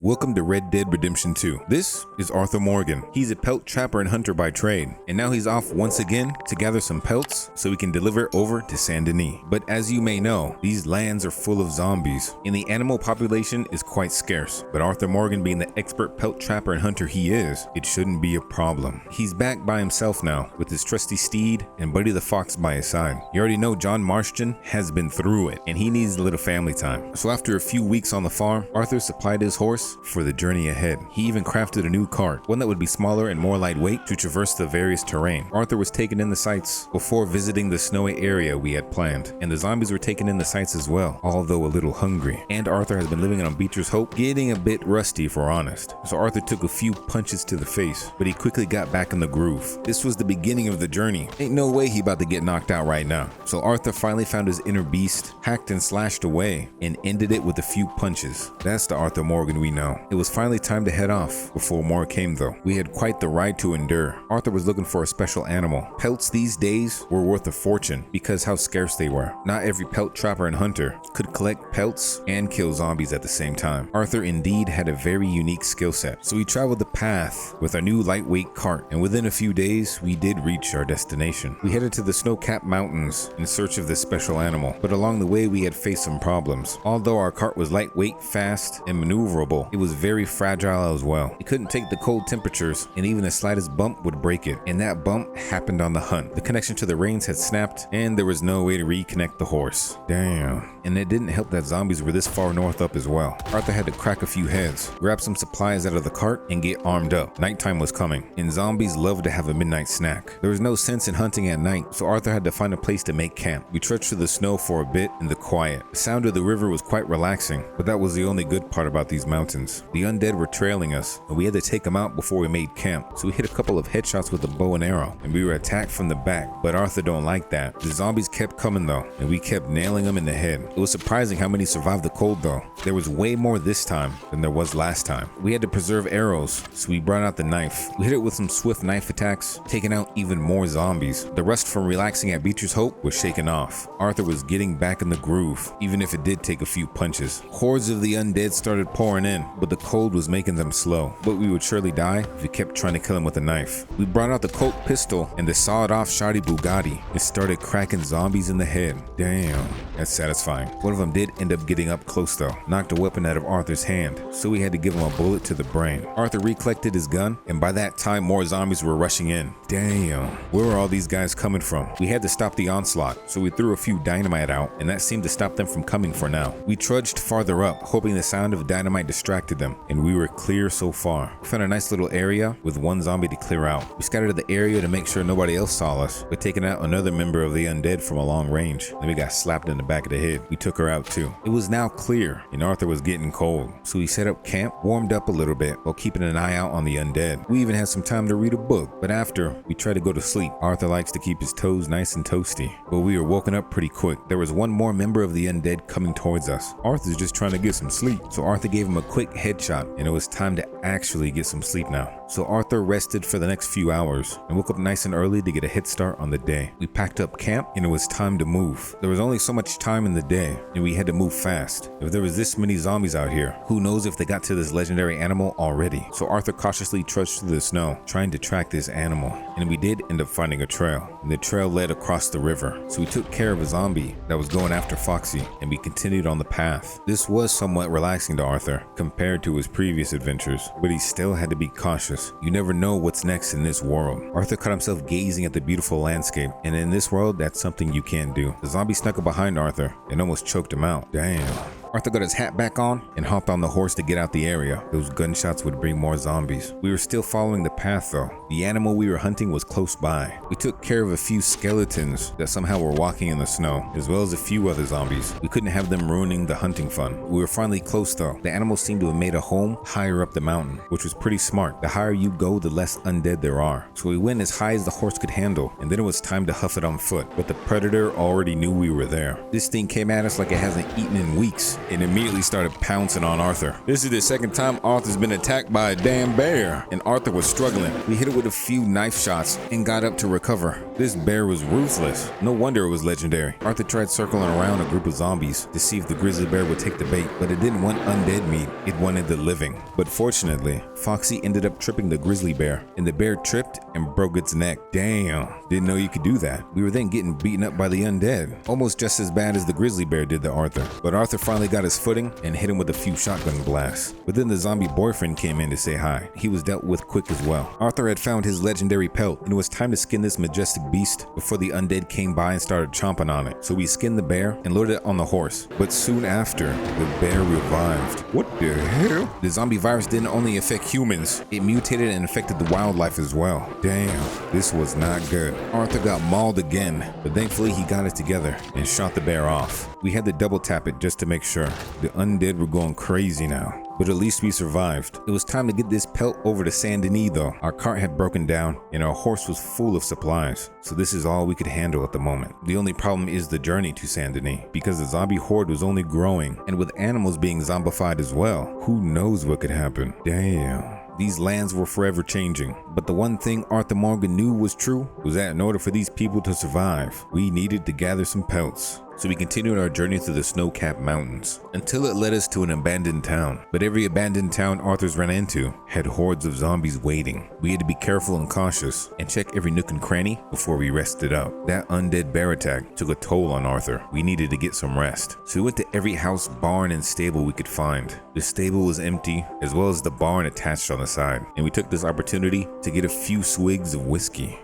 Welcome to Red Dead Redemption 2. This is Arthur Morgan. He's a pelt trapper and hunter by trade, and now he's off once again to gather some pelts so he can deliver over to Saint Denis. But as you may know, these lands are full of zombies, and the animal population is quite scarce. But Arthur Morgan, being the expert pelt trapper and hunter he is, it shouldn't be a problem. He's back by himself now, with his trusty steed and Buddy the Fox by his side. You already know John Marston has been through it, and he needs a little family time. So after a few weeks on the farm, Arthur supplied his horse for the journey ahead. He even crafted a new cart, one that would be smaller and more lightweight to traverse the various terrain. Arthur was taking in the sights before visiting the snowy area we had planned, and the zombies were taking in the sights as well, although a little hungry. And Arthur has been living on Beecher's Hope, getting a bit rusty if we're honest. So Arthur took a few punches to the face, but he quickly got back in the groove. This was the beginning of the journey. Ain't no way he about to get knocked out right now. So Arthur finally found his inner beast, hacked and slashed away, and ended it with a few punches. That's the Arthur Morgan we know. It was finally time to head off before more came though. We had quite the ride to endure. Arthur was looking for a special animal. Pelts these days were worth a fortune because how scarce they were. Not every pelt trapper and hunter could collect pelts and kill zombies at the same time. Arthur indeed had a very unique skill set. So we traveled the path with our new lightweight cart, and within a few days we did reach our destination. We headed to the snow-capped mountains in search of this special animal, but along the way we had faced some problems. Although our cart was lightweight, fast, and maneuverable, it was very fragile as well. It couldn't take the cold temperatures, and even the slightest bump would break it. And that bump happened on the hunt. The connection to the reins had snapped, and there was no way to reconnect the horse. Damn. And it didn't help that zombies were this far north up as well. Arthur had to crack a few heads, grab some supplies out of the cart, and get armed up. Nighttime was coming, and zombies love to have a midnight snack. There was no sense in hunting at night, so Arthur had to find a place to make camp. We trudged through the snow for a bit in the quiet. The sound of the river was quite relaxing, but that was the only good part about these mountains. The undead were trailing us, and we had to take them out before we made camp. So we hit a couple of headshots with a bow and arrow, and we were attacked from the back, but Arthur don't like that. The zombies kept coming though, and we kept nailing them in the head. It was surprising how many survived the cold though. There was way more this time than there was last time. We had to preserve arrows, so we brought out the knife. We hit it with some swift knife attacks, taking out even more zombies. The rust from relaxing at Beecher's Hope was shaken off. Arthur was getting back in the groove, even if it did take a few punches. Hordes of the undead started pouring in, but the cold was making them slow. But we would surely die if we kept trying to kill him with a knife. We brought out the Colt pistol and the sawed-off shoddy Bugatti. It started cracking zombies in the head. Damn, that's satisfying. One of them did end up getting up close though, knocked a weapon out of Arthur's hand, so we had to give him a bullet to the brain. Arthur recollected his gun, and by that time more zombies were rushing in. Damn, where were all these guys coming from? We had to stop the onslaught, so we threw a few dynamite out, and that seemed to stop them from coming for now. We trudged farther up, hoping the sound of dynamite distracted them, and we were clear so far. We found a nice little area with one zombie to clear out. We scattered the area to make sure nobody else saw us, but taking out another member of the undead from a long range. Then we got slapped in the back of the head. We took her out too. It was now clear, and Arthur was getting cold, so we set up camp, warmed up a little bit while keeping an eye out on the undead. We even had some time to read a book, but after we tried to go to sleep. Arthur likes to keep his toes nice and toasty, but we were woken up pretty quick. There was one more member of the undead coming towards us. Arthur's just trying to get some sleep, so Arthur gave him a quick headshot, and it was time to actually get some sleep now. So Arthur rested for the next few hours and woke up nice and early to get a head start on the day. We packed up camp, and it was time to move. There was only so much time in the day, and we had to move fast. If there was this many zombies out here, who knows if they got to this legendary animal already. So Arthur cautiously trudged through the snow, trying to track this animal, and we did end up finding a trail, and the trail led across the river. So we took care of a zombie that was going after Foxy, and we continued on the path. This was somewhat relaxing to Arthur compared to his previous adventures, but he still had to be cautious. You never know what's next in this world. Arthur caught himself gazing at the beautiful landscape, and in this world, that's something you can't do. The zombie snuck up behind Arthur and almost choked him out. Damn. Arthur got his hat back on and hopped on the horse to get out the area. Those gunshots would bring more zombies. We were still following the path though. The animal we were hunting was close by. We took care of a few skeletons that somehow were walking in the snow, as well as a few other zombies. We couldn't have them ruining the hunting fun. We were finally close though. The animal seemed to have made a home higher up the mountain, which was pretty smart. The higher you go, the less undead there are. So we went as high as the horse could handle, and then it was time to huff it on foot. But the predator already knew we were there. This thing came at us like it hasn't eaten in weeks, and immediately started pouncing on Arthur. This is the second time Arthur's been attacked by a damn bear, and Arthur was struggling. We hit it with a few knife shots and got up to recover. This bear was ruthless. No wonder it was legendary. Arthur tried circling around a group of zombies to see if the grizzly bear would take the bait, but it didn't want undead meat, it wanted the living. But fortunately, Foxy ended up tripping the grizzly bear, and the bear tripped and broke its neck. Damn, didn't know you could do that. We were then getting beaten up by the undead, almost just as bad as the grizzly bear did to Arthur. But Arthur finally got his footing and hit him with a few shotgun blasts. But then the zombie boyfriend came in to say hi. He was dealt with quick as well. Arthur had found his legendary pelt, and it was time to skin this majestic beast before the undead came by and started chomping on it. So we skinned the bear and loaded it on the horse. But soon after, the bear revived. What the hell? The zombie virus didn't only affect humans, it mutated and infected the wildlife as well. Damn, this was not good. Arthur got mauled again, but thankfully he got it together and shot the bear off. We had to double tap it just to make sure. The undead were going crazy now, but at least we survived. It was time to get this pelt over to Saint Denis though. Our cart had broken down and our horse was full of supplies, so this is all we could handle at the moment. The only problem is the journey to Saint Denis, because the zombie horde was only growing, and with animals being zombified as well, who knows what could happen. Damn. These lands were forever changing, but the one thing Arthur Morgan knew was true was that in order for these people to survive, we needed to gather some pelts. So we continued our journey through the snow-capped mountains until it led us to an abandoned town. But every abandoned town Arthur's ran into had hordes of zombies waiting. We had to be careful and cautious and check every nook and cranny before we rested up. That undead bear attack took a toll on Arthur. We needed to get some rest. So we went to every house, barn, and stable we could find. The stable was empty, as well as the barn attached on the side. And we took this opportunity to get a few swigs of whiskey.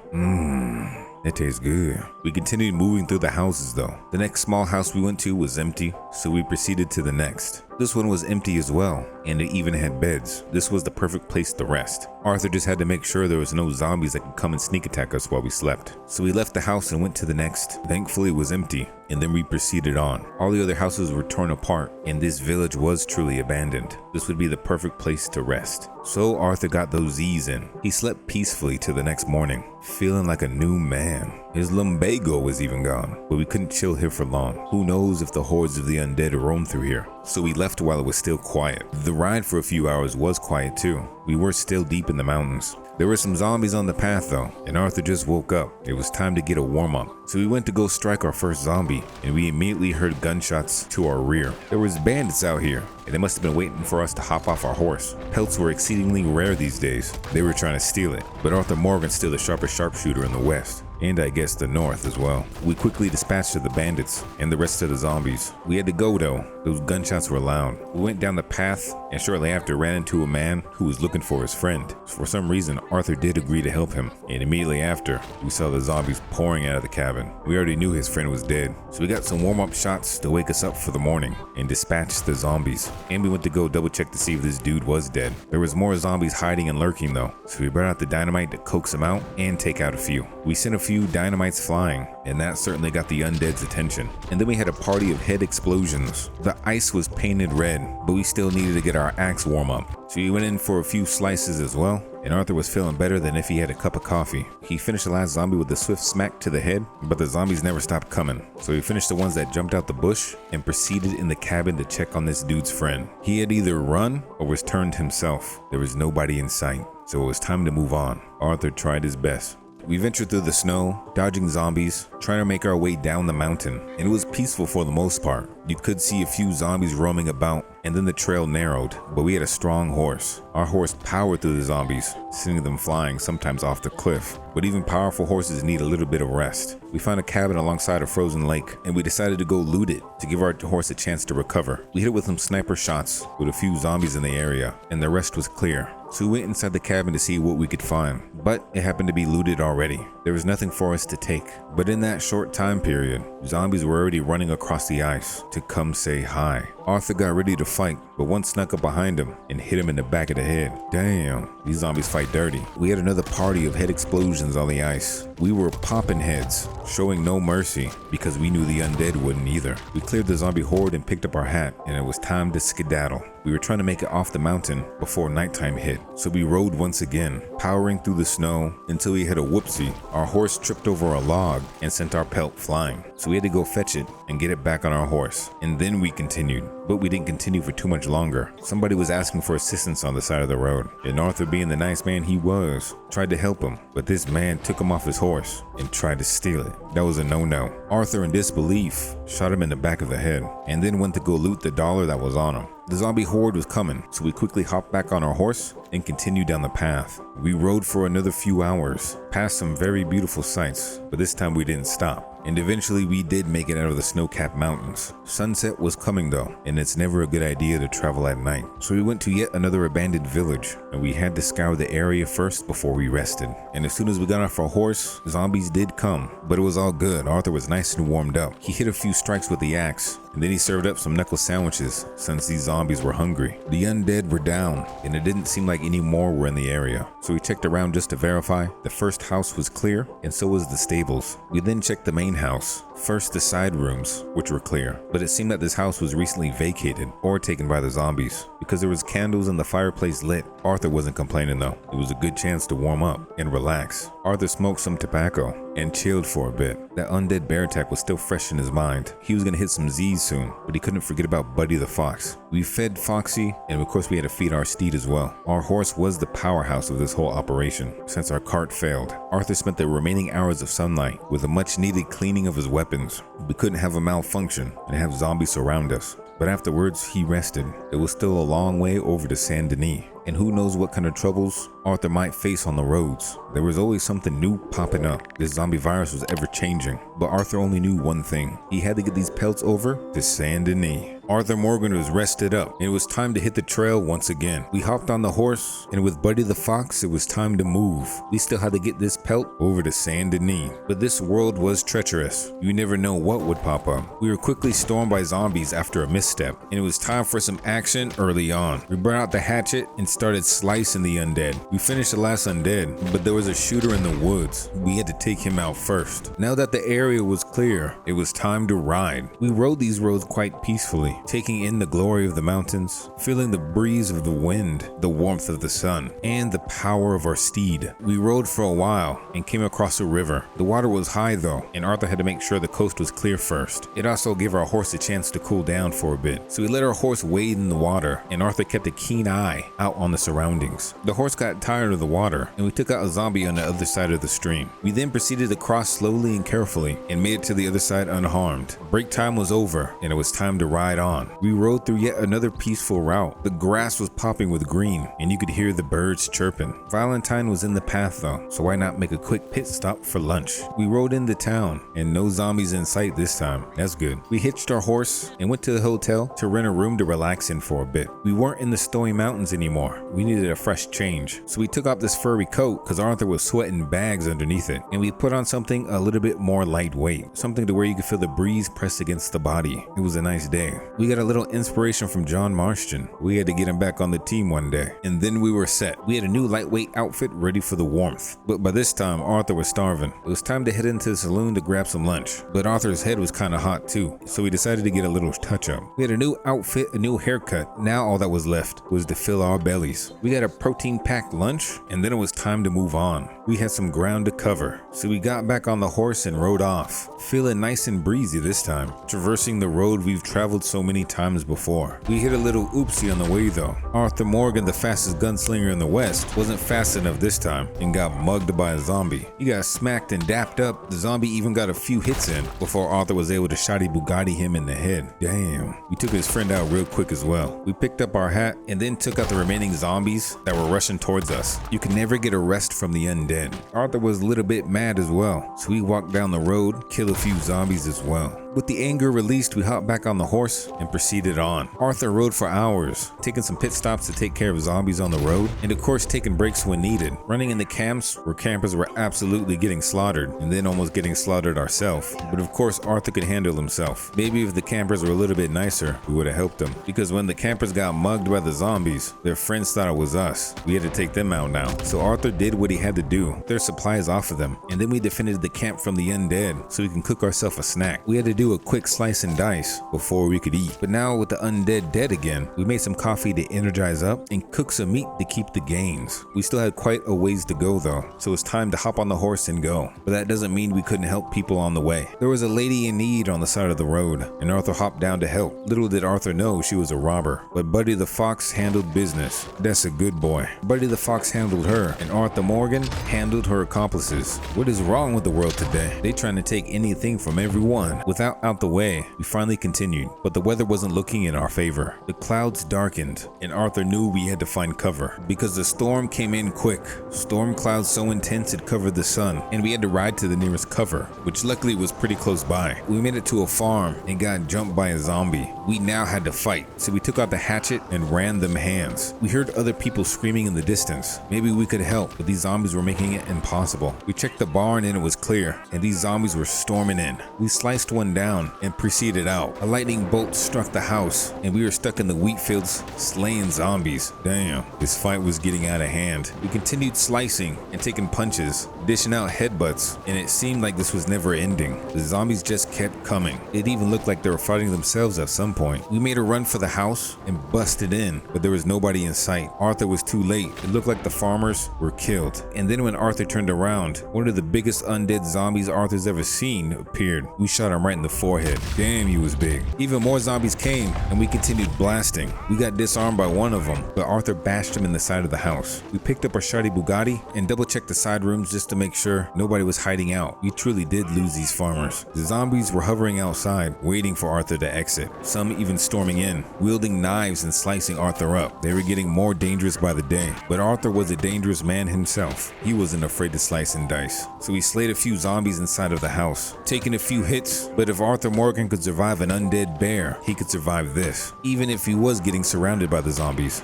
That tastes good. We continued moving through the houses though. The next small house we went to was empty, so we proceeded to the next. This one was empty as well, and it even had beds. This was the perfect place to rest. Arthur just had to make sure there was no zombies that could come and sneak attack us while we slept. So we left the house and went to the next. Thankfully it was empty, and then we proceeded on. All the other houses were torn apart, and this village was truly abandoned. This would be the perfect place to rest. So Arthur got those Z's in. He slept peacefully till the next morning, feeling like a new man. His lumbago was even gone, but we couldn't chill here for long. Who knows if the hordes of the undead roam through here. So we left while it was still quiet. The ride for a few hours was quiet too. We were still deep in the mountains. There were some zombies on the path though, and Arthur just woke up. It was time to get a warm-up. So we went to go strike our first zombie, and we immediately heard gunshots to our rear. There was bandits out here, and they must have been waiting for us to hop off our horse. Pelts were exceedingly rare these days. They were trying to steal it, but Arthur Morgan's still the sharpest sharpshooter in the west, and I guess the north as well. We quickly dispatched the bandits and the rest of the zombies. We had to go though. Those gunshots were loud. We went down the path and shortly after ran into a man who was looking for his friend. For some reason, Arthur did agree to help him, and immediately after, we saw the zombies pouring out of the cabin. We already knew his friend was dead, so we got some warm-up shots to wake us up for the morning and dispatched the zombies. And we went to go double check to see if this dude was dead. There was more zombies hiding and lurking though, so we brought out the dynamite to coax them out and take out a few. We sent a few dynamites flying, and that certainly got the undead's attention. And then we had a party of head explosions. The ice was painted red, but we still needed to get our axe warm up. So we went in for a few slices as well, and Arthur was feeling better than if he had a cup of coffee. He finished the last zombie with a swift smack to the head, but the zombies never stopped coming. So he finished the ones that jumped out the bush and proceeded in the cabin to check on this dude's friend. He had either run or was turned himself. There was nobody in sight, so it was time to move on. Arthur tried his best. We ventured through the snow, dodging zombies, trying to make our way down the mountain, and it was peaceful for the most part. You could see a few zombies roaming about, and then the trail narrowed, but we had a strong horse. Our horse powered through the zombies, sending them flying, sometimes off the cliff. But even powerful horses need a little bit of rest. We found a cabin alongside a frozen lake, and we decided to go loot it to give our horse a chance to recover. We hit it with some sniper shots with a few zombies in the area, and the rest was clear. So we went inside the cabin to see what we could find, but it happened to be looted already. There was nothing for us to take. But in that short time period, zombies were already running across the ice to come say hi. Arthur got ready to fight, but one snuck up behind him and hit him in the back of the head. Damn, these zombies fight dirty. We had another party of head explosions on the ice. We were popping heads, showing no mercy, because we knew the undead wouldn't either. We cleared the zombie horde and picked up our hat, and it was time to skedaddle. We were trying to make it off the mountain before nighttime hit, so we rode once again, powering through the snow until we hit a whoopsie. Our horse tripped over a log and sent our pelt flying, so we had to go fetch it and get it back on our horse, and then we continued. But we didn't continue for too much longer. Somebody was asking for assistance on the side of the road, and Arthur, being the nice man he was, tried to help him, but this man took him off his horse and tried to steal it. That was a no-no. Arthur, in disbelief, shot him in the back of the head, and then went to go loot the dollar that was on him. The zombie horde was coming, so we quickly hopped back on our horse and continued down the path. We rode for another few hours, past some very beautiful sights, but this time we didn't stop. And eventually we did make it out of the snow-capped mountains. Sunset was coming though, and it's never a good idea to travel at night. So we went to yet another abandoned village, and we had to scour the area first before we rested. And as soon as we got off our horse, zombies did come, but it was all good. Arthur was nice and warmed up. He hit a few strikes with the axe, and then he served up some knuckle sandwiches since these zombies were hungry. The undead were down, and it didn't seem like any more were in the area. So we checked around just to verify. The first house was clear, and so was the stables. We then checked the main house. First, the side rooms, which were clear, but it seemed that this house was recently vacated or taken by the zombies because there was candles and the fireplace lit. Arthur wasn't complaining though. It was a good chance to warm up and relax. Arthur smoked some tobacco and chilled for a bit. That undead bear attack was still fresh in his mind. He was gonna hit some Z's soon, but he couldn't forget about Buddy the Fox. We fed Foxy, and of course we had to feed our steed as well. Our horse was the powerhouse of this whole operation, since our cart failed. Arthur spent the remaining hours of sunlight with a much needed cleaning of his weapons. We couldn't have a malfunction and have zombies surround us. But afterwards, he rested. It was still a long way over to Saint Denis, and who knows what kind of troubles Arthur might face on the roads. There was always something new popping up. This zombie virus was ever changing, but Arthur only knew one thing. He had to get these pelts over to Saint Denis. Arthur Morgan was rested up, and it was time to hit the trail once again. We hopped on the horse, and with Buddy the Fox, it was time to move. We still had to get this pelt over to Saint Denis, but this world was treacherous. You never know what would pop up. We were quickly stormed by zombies after a misstep, and it was time for some action early on. We brought out the hatchet and started slicing the undead. We finished the last undead, but there was a shooter in the woods. We had to take him out first. Now that the area was clear, it was time to ride. We rode these roads quite peacefully, taking in the glory of the mountains, feeling the breeze of the wind, the warmth of the sun, and the power of our steed. We rode for a while and came across a river. The water was high though, and Arthur had to make sure the coast was clear first. It also gave our horse a chance to cool down for a bit, so we let our horse wade in the water, and Arthur kept a keen eye out on the surroundings. The horse got tired of the water, and we took out a zombie on the other side of the stream. We then proceeded to cross slowly and carefully and made it to the other side unharmed. Break time was over, and it was time to ride on. We rode through yet another peaceful route. The grass was popping with green, and you could hear the birds chirping. Valentine was in the path though, so why not make a quick pit stop for lunch? We rode into town, and no zombies in sight this time. That's good. We hitched our horse and went to the hotel to rent a room to relax in for a bit. We weren't in the snowy mountains anymore. We needed a fresh change, so we took off this furry coat because Arthur was sweating bags underneath it, and we put on something a little bit more lightweight, something to where you could feel the breeze press against the body. It was a nice day. We got a little inspiration from John Marston. We had to get him back on the team one day, and then we were set. We had a new lightweight outfit ready for the warmth, but by this time Arthur was starving. It was time to head into the saloon to grab some lunch, but Arthur's head was kind of hot too, so we decided to get a little touch up. We had a new outfit, a new haircut. Now all that was left was to fill our bellies. We got a protein packed lunch, and then it was time to move on. We had some ground to cover, so we got back on the horse and rode off, feeling nice and breezy this time, traversing the road we've traveled so many times before. We hit a little oopsie on the way though. Arthur Morgan, the fastest gunslinger in the West, wasn't fast enough this time and got mugged by a zombie. He got smacked and dapped up. The zombie even got a few hits in before Arthur was able to shotty Bugatti him in the head. Damn. We took his friend out real quick as well. We picked up our hat and then took out the remaining zombies that were rushing towards us. You can never get a rest from the undead. Arthur was a little bit mad as well, so we walked down the road, kill a few zombies as well. With the anger released, we hopped back on the horse and proceeded on. Arthur rode for hours, taking some pit stops to take care of zombies on the road, and of course taking breaks when needed. Running in the camps where campers were absolutely getting slaughtered, and then almost getting slaughtered ourselves. But of course Arthur could handle himself. Maybe if the campers were a little bit nicer, we would have helped them. Because when the campers got mugged by the zombies, their friends thought it was us. We had to take them out now. So Arthur did what he had to do, their supplies off of them, and then we defended the camp from the undead so we can cook ourselves a snack. We had to do do a quick slice and dice before we could eat. But now with the undead dead again, we made some coffee to energize up and cook some meat to keep the gains. We still had quite a ways to go though, so it's time to hop on the horse and go. But that doesn't mean we couldn't help people on the way. There was a lady in need on the side of the road, and Arthur hopped down to help. Little did Arthur know she was a robber, but Buddy the Fox handled business. That's a good boy. Buddy the Fox handled her, and Arthur Morgan handled her accomplices. What is wrong with the world today? They trying to take anything from everyone. Without out the way, we finally continued, but the weather wasn't looking in our favor. The clouds darkened, and Arthur knew we had to find cover because the storm came in quick. Storm clouds so intense it covered the sun, and we had to ride to the nearest cover, which luckily was pretty close by. We made it to a farm and got jumped by a zombie. We now had to fight, so we took out the hatchet and ran them hands. We heard other people screaming in the distance. Maybe we could help, but these zombies were making it impossible. We checked the barn and it was clear, and these zombies were storming in. We sliced one down and proceeded out. A lightning bolt struck the house, and we were stuck in the wheat fields slaying zombies. Damn, this fight was getting out of hand. We continued slicing and taking punches, dishing out headbutts, and it seemed like this was never ending. The zombies just kept coming. It even looked like they were fighting themselves at some point. We made a run for the house and busted in, but there was nobody in sight. Arthur was too late. It looked like the farmers were killed. And then when Arthur turned around, one of the biggest undead zombies Arthur's ever seen appeared. We shot him right in the forehead. Damn, he was big. Even more zombies came, and we continued blasting. We got disarmed by one of them, but Arthur bashed him in the side of the house. We picked up our shoddy Bugatti and double-checked the side rooms just to make sure nobody was hiding out. We truly did lose these farmers. The zombies were hovering outside, waiting for Arthur to exit. Some even storming in, wielding knives and slicing Arthur up. They were getting more dangerous by the day, but Arthur was a dangerous man himself. He wasn't afraid to slice and dice. So he slayed a few zombies inside of the house, taking a few hits, but if Arthur Morgan could survive an undead bear, he could survive this. Even if he was getting surrounded by the zombies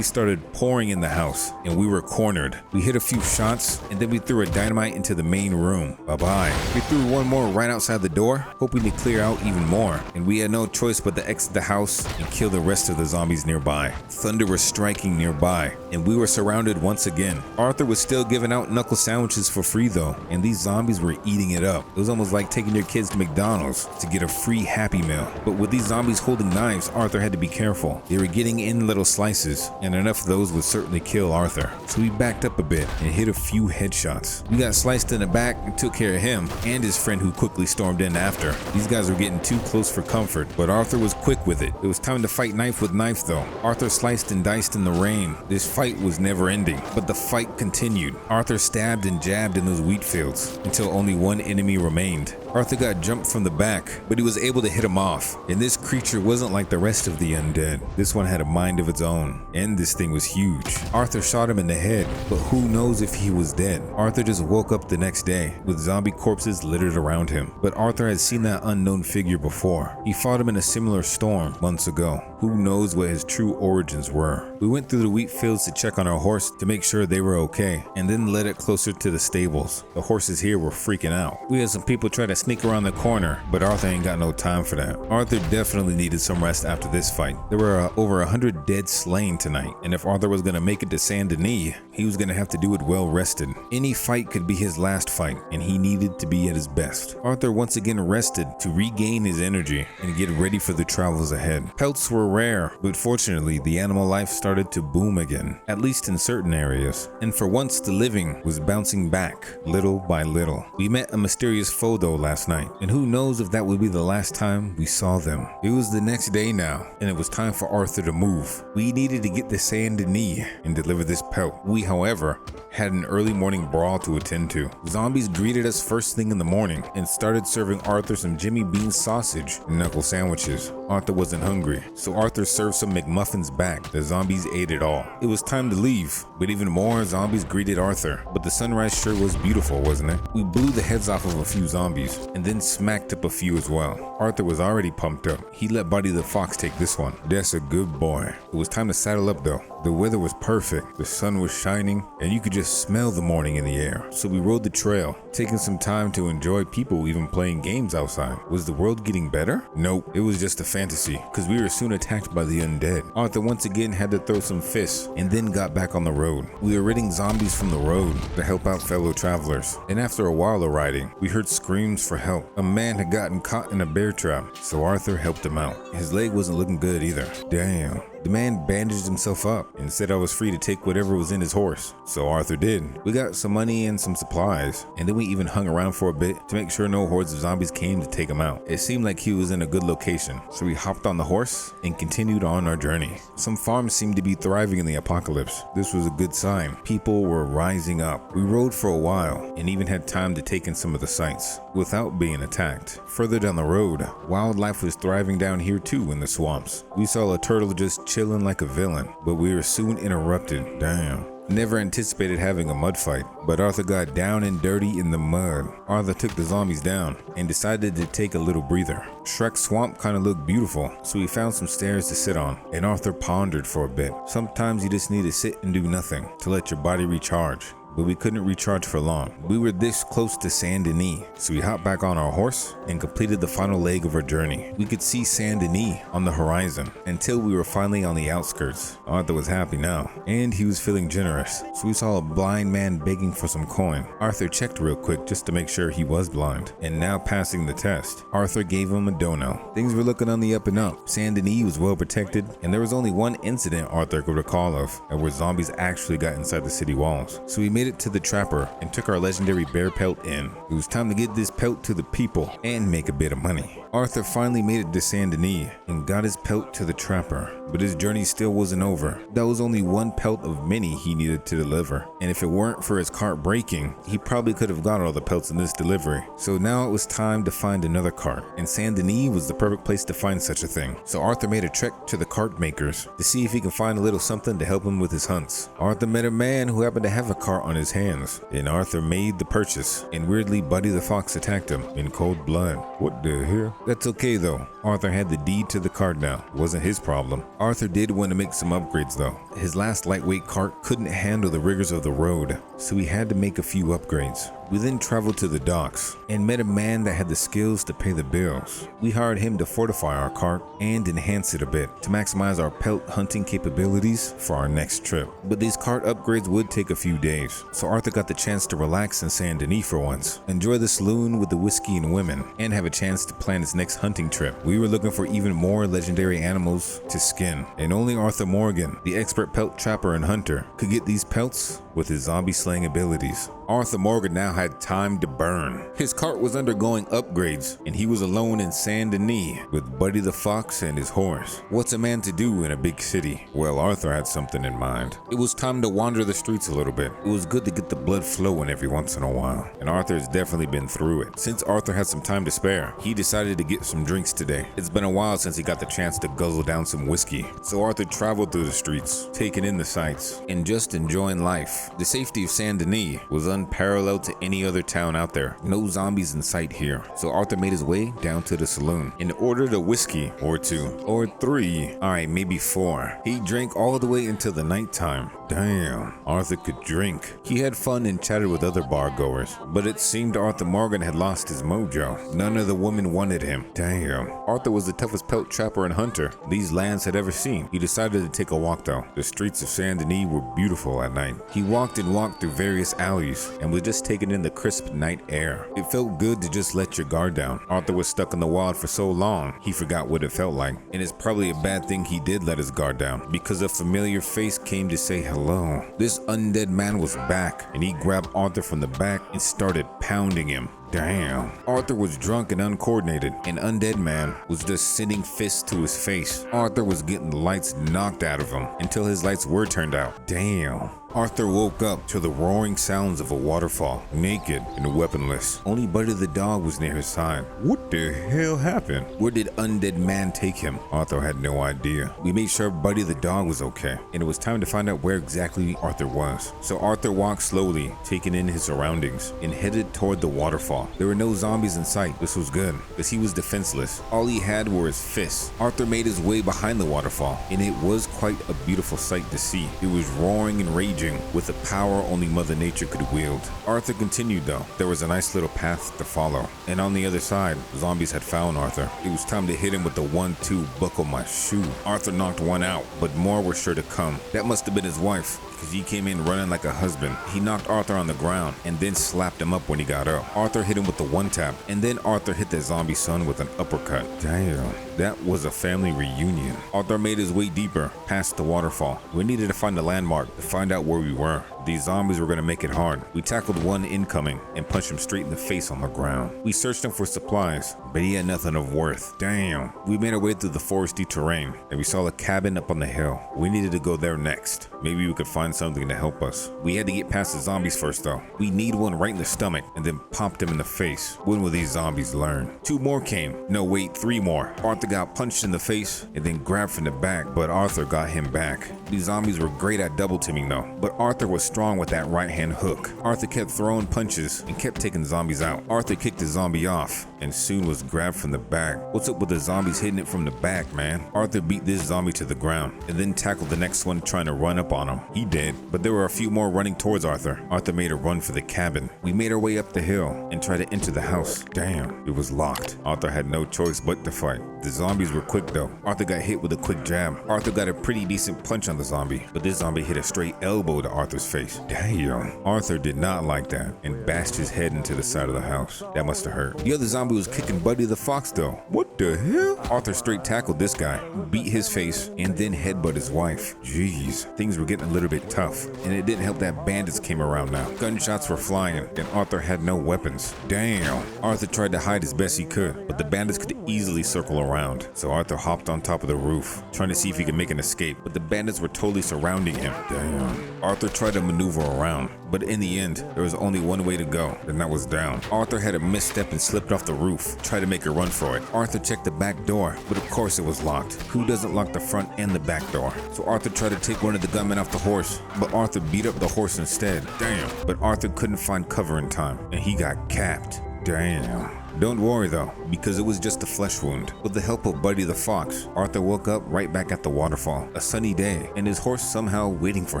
started pouring in the house, and we were cornered. We hit a few shots, and then we threw a dynamite into the main room. Bye-bye. We threw one more right outside the door, hoping to clear out even more, and we had no choice but to exit the house and kill the rest of the zombies nearby. Thunder was striking nearby, and we were surrounded once again. Arthur was still giving out knuckle sandwiches for free though, and these zombies were eating it up. It was almost like taking your kids to McDonald's to get a free Happy Meal. But with these zombies holding knives, Arthur had to be careful. They were getting in little slices, and enough of those would certainly kill Arthur. So we backed up a bit and hit a few headshots. We got sliced in the back and took care of him and his friend who quickly stormed in after. These guys were getting too close for comfort, but Arthur was quick with it. It was time to fight knife with knife though. Arthur sliced and diced in the rain. This fight was never ending, but the fight continued. Arthur stabbed and jabbed in those wheat fields until only one enemy remained. Arthur got jumped from the back, but he was able to hit him off. And this creature wasn't like the rest of the undead. This one had a mind of its own, and this thing was huge. Arthur shot him in the head, but who knows if he was dead. Arthur just woke up the next day with zombie corpses littered around him. But Arthur had seen that unknown figure before. He fought him in a similar storm months ago. Who knows what his true origins were. We went through the wheat fields to check on our horse to make sure they were okay, and then led it closer to the stables. The horses here were freaking out. We had some people try to sneak around the corner, but Arthur ain't got no time for that. Arthur definitely needed some rest after this fight. There were over 100 dead slain tonight, and if Arthur was gonna make it to Saint Denis, he was gonna have to do it well rested. Any fight could be his last fight, and he needed to be at his best. Arthur once again rested to regain his energy and get ready for the travels ahead. Pelts were rare, but fortunately the animal life started to boom again, at least in certain areas, and for once the living was bouncing back little by little. We met a mysterious foe though last night, and who knows if that would be the last time we saw them. It was the next day now, and it was time for Arthur to move. We needed to get to Saint Denis and deliver this pelt. We, however, had an early morning brawl to attend to. Zombies greeted us first thing in the morning and started serving Arthur some Jimmy Bean sausage and knuckle sandwiches. Arthur wasn't hungry, so Arthur served some McMuffins back. The zombies ate it all. It was time to leave, but even more zombies greeted Arthur. But the sunrise sure was beautiful, wasn't it? We blew the heads off of a few zombies and then smacked up a few as well. Arthur was already pumped up. He let Buddy the Fox take this one. That's a good boy. It was time to saddle up though. The weather was perfect, the sun was shining, and you could just smell the morning in the air. So we rode the trail, taking some time to enjoy people even playing games outside. Was the world getting better? Nope, it was just a fantasy, because we were soon attacked by the undead. Arthur once again had to throw some fists, and then got back on the road. We were ridding zombies from the road to help out fellow travelers. And after a while of riding, we heard screams for help. A man had gotten caught in a bear trap, so Arthur helped him out. His leg wasn't looking good either. Damn. The man bandaged himself up and said I was free to take whatever was in his horse, so Arthur did. We got some money and some supplies, and then we even hung around for a bit to make sure no hordes of zombies came to take him out. It seemed like he was in a good location, so we hopped on the horse and continued on our journey. Some farms seemed to be thriving in the apocalypse. This was a good sign. People were rising up. We rode for a while and even had time to take in some of the sights without being attacked. Further down the road, wildlife was thriving down here too in the swamps. We saw a turtle just chilling like a villain, but we were soon interrupted. Damn. Never anticipated having a mud fight, but Arthur got down and dirty in the mud. Arthur took the zombies down and decided to take a little breather. Shrek's swamp kind of looked beautiful, so we found some stairs to sit on, and Arthur pondered for a bit. Sometimes you just need to sit and do nothing to let your body recharge. But we couldn't recharge for long. We were this close to Saint Denis, so we hopped back on our horse and completed the final leg of our journey. We could see Saint Denis on the horizon until we were finally on the outskirts. Arthur was happy now, and he was feeling generous, so we saw a blind man begging for some coin. Arthur checked real quick just to make sure he was blind, and now passing the test. Arthur gave him a dono. Things were looking on the up and up. Saint Denis was well protected, and there was only one incident Arthur could recall of, where zombies actually got inside the city walls. So we made it to the trapper and took our legendary bear pelt in. It was time to get this pelt to the people and make a bit of money. Arthur finally made it to Saint Denis and got his pelt to the trapper, but his journey still wasn't over. That was only one pelt of many he needed to deliver, and if it weren't for his cart breaking, he probably could have got all the pelts in this delivery. So now it was time to find another cart, and Saint Denis was the perfect place to find such a thing. So Arthur made a trek to the cart makers to see if he could find a little something to help him with his hunts. Arthur met a man who happened to have a cart on his hands, and Arthur made the purchase, and weirdly Buddy the Fox attacked him in cold blood. What the hell? That's okay though. Arthur had the deed to the cart now. It wasn't his problem. Arthur did want to make some upgrades though. His last lightweight cart couldn't handle the rigors of the road, so he had to make a few upgrades. We then traveled to the docks and met a man that had the skills to pay the bills. We hired him to fortify our cart and enhance it a bit to maximize our pelt hunting capabilities for our next trip. But these cart upgrades would take a few days, so Arthur got the chance to relax in Saint Denis for once, enjoy the saloon with the whiskey and women, and have a chance to plan his next hunting trip. We were looking for even more legendary animals to skin, and only Arthur Morgan, the expert pelt trapper and hunter, could get these pelts with his zombie slaying abilities. Arthur Morgan now had time to burn. His cart was undergoing upgrades, and he was alone in Saint Denis with Buddy the Fox and his horse. What's a man to do in a big city? Well, Arthur had something in mind. It was time to wander the streets a little bit. It was good to get the blood flowing every once in a while, and Arthur has definitely been through it. Since Arthur had some time to spare, he decided to get some drinks today. It's been a while since he got the chance to guzzle down some whiskey, so Arthur traveled through the streets, taking in the sights, and just enjoying life. The safety of Saint Denis was unparalleled to any other town out there. No zombies in sight here, so Arthur made his way down to the saloon and ordered a whiskey or two or three, alright, maybe four. He drank all the way until the nighttime. Damn, Arthur could drink. He had fun and chatted with other bar goers, but it seemed Arthur Morgan had lost his mojo. None of the women wanted him. Damn. Arthur was the toughest pelt trapper and hunter these lands had ever seen. He decided to take a walk though. The streets of Saint Denis were beautiful at night. He walked and walked through various alleys and was just taking in the crisp night air. It felt good to just let your guard down. Arthur was stuck in the wild for so long, he forgot what it felt like. And it's probably a bad thing he did let his guard down, because a familiar face came to say hello. This undead man was back, and he grabbed Arthur from the back and started pounding him. Damn. Arthur was drunk and uncoordinated. An undead man was just sending fists to his face. Arthur was getting the lights knocked out of him until his lights were turned out. Damn. Arthur woke up to the roaring sounds of a waterfall, naked and weaponless. Only Buddy the dog was near his side. What the hell happened? Where did undead man take him? Arthur had no idea. We made sure Buddy the dog was okay, and it was time to find out where exactly Arthur was. So Arthur walked slowly, taking in his surroundings, and headed toward the waterfall. waterfall. There were no zombies in sight. This was good, because he was defenseless. All he had were his fists. Arthur made his way behind the waterfall, and it was quite a beautiful sight to see. It was roaring and raging with a power only Mother Nature could wield. Arthur continued though. There was a nice little path to follow, and on the other side, zombies had found Arthur. It was time to hit him with the 1-2 buckle my shoe. Arthur knocked one out, but more were sure to come. That must have been his wife, because he came in running like a husband. He knocked Arthur on the ground and then slapped him up when he got up. Arthur hit him with the 1-tap, and then Arthur hit the zombie son with an uppercut. Damn, that was a family reunion. Arthur made his way deeper, past the waterfall. We needed to find a landmark to find out where we were. These zombies were gonna make it hard. We tackled one incoming and punched him straight in the face on the ground. We searched him for supplies, but he had nothing of worth. Damn. We made our way through the foresty terrain, and we saw a cabin up on the hill. We needed to go there next. Maybe we could find something to help us. We had to get past the zombies first though. We kneed one right in the stomach and then popped him in the face. When will these zombies learn? 2 more came. No wait, 3 more. Arthur got punched in the face and then grabbed from the back, but Arthur got him back. These zombies were great at double teaming though, but Arthur was strong with that right hand hook. Arthur kept throwing punches and kept taking zombies out. Arthur kicked the zombie off and soon was grabbed from the back. What's up with the zombies hitting it from the back, man? Arthur beat this zombie to the ground and then tackled the next one trying to run up on him. He did, but there were a few more running towards Arthur. Arthur made a run for the cabin. We made our way up the hill and tried to enter the house. Damn, it was locked. Arthur had no choice but to fight. The zombies were quick though. Arthur got hit with a quick jab. Arthur got a pretty decent punch on the zombie, but this zombie hit a straight elbow to Arthur's face. Damn. Arthur did not like that and bashed his head into the side of the house. That must have hurt. The other zombie was kicking Buddy the Fox though. What the hell? Arthur straight tackled this guy, beat his face, and then headbutt his wife. Jeez, things were getting a little bit tough, and it didn't help that bandits came around now. Gunshots were flying, and Arthur had no weapons. Damn. Arthur tried to hide as best he could, but the bandits could easily circle around. So Arthur hopped on top of the roof, trying to see if he could make an escape, but the bandits were totally surrounding him. Damn. Arthur tried to maneuver around, but in the end, there was only one way to go, and that was down. Arthur had a misstep and slipped off the roof, tried to make a run for it. Arthur checked the back door, but of course it was locked. Who doesn't lock the front and the back door? So Arthur tried to take one of the gunmen off the horse, but Arthur beat up the horse instead. Damn. But Arthur couldn't find cover in time, and he got capped. Damn. Don't worry though, because it was just a flesh wound. With the help of Buddy the Fox, Arthur woke up right back at the waterfall. A sunny day, and his horse somehow waiting for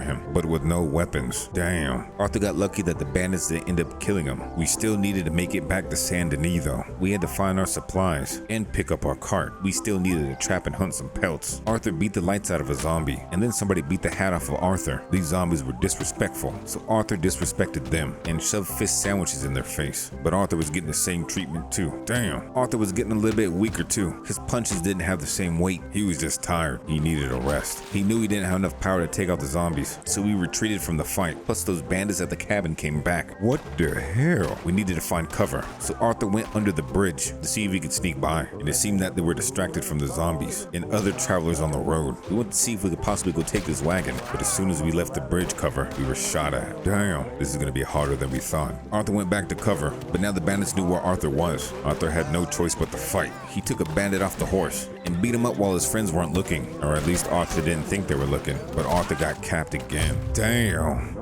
him, but with no weapons. Damn. Arthur got lucky that the bandits didn't end up killing him. We still needed to make it back to Saint Denis though. We had to find our supplies and pick up our cart. We still needed to trap and hunt some pelts. Arthur beat the lights out of a zombie, and then somebody beat the hat off of Arthur. These zombies were disrespectful, so Arthur disrespected them and shoved fist sandwiches in their face. But Arthur was getting the same treatment too. Damn. Arthur was getting a little bit weaker too. His punches didn't have the same weight. He was just tired. He needed a rest. He knew he didn't have enough power to take out the zombies, so we retreated from the fight. Plus those bandits at the cabin came back. What the hell? We needed to find cover, so Arthur went under the bridge to see if he could sneak by, and it seemed that they were distracted from the zombies and other travelers on the road. We went to see if we could possibly go take this wagon, but as soon as we left the bridge cover, we were shot at. Damn, this is gonna be harder than we thought. Arthur went back to cover, but now the bandits knew where Arthur was. Arthur had no choice but to fight. He took a bandit off the horse and beat him up while his friends weren't looking, or at least Arthur didn't think they were looking, but Arthur got capped again. Damn.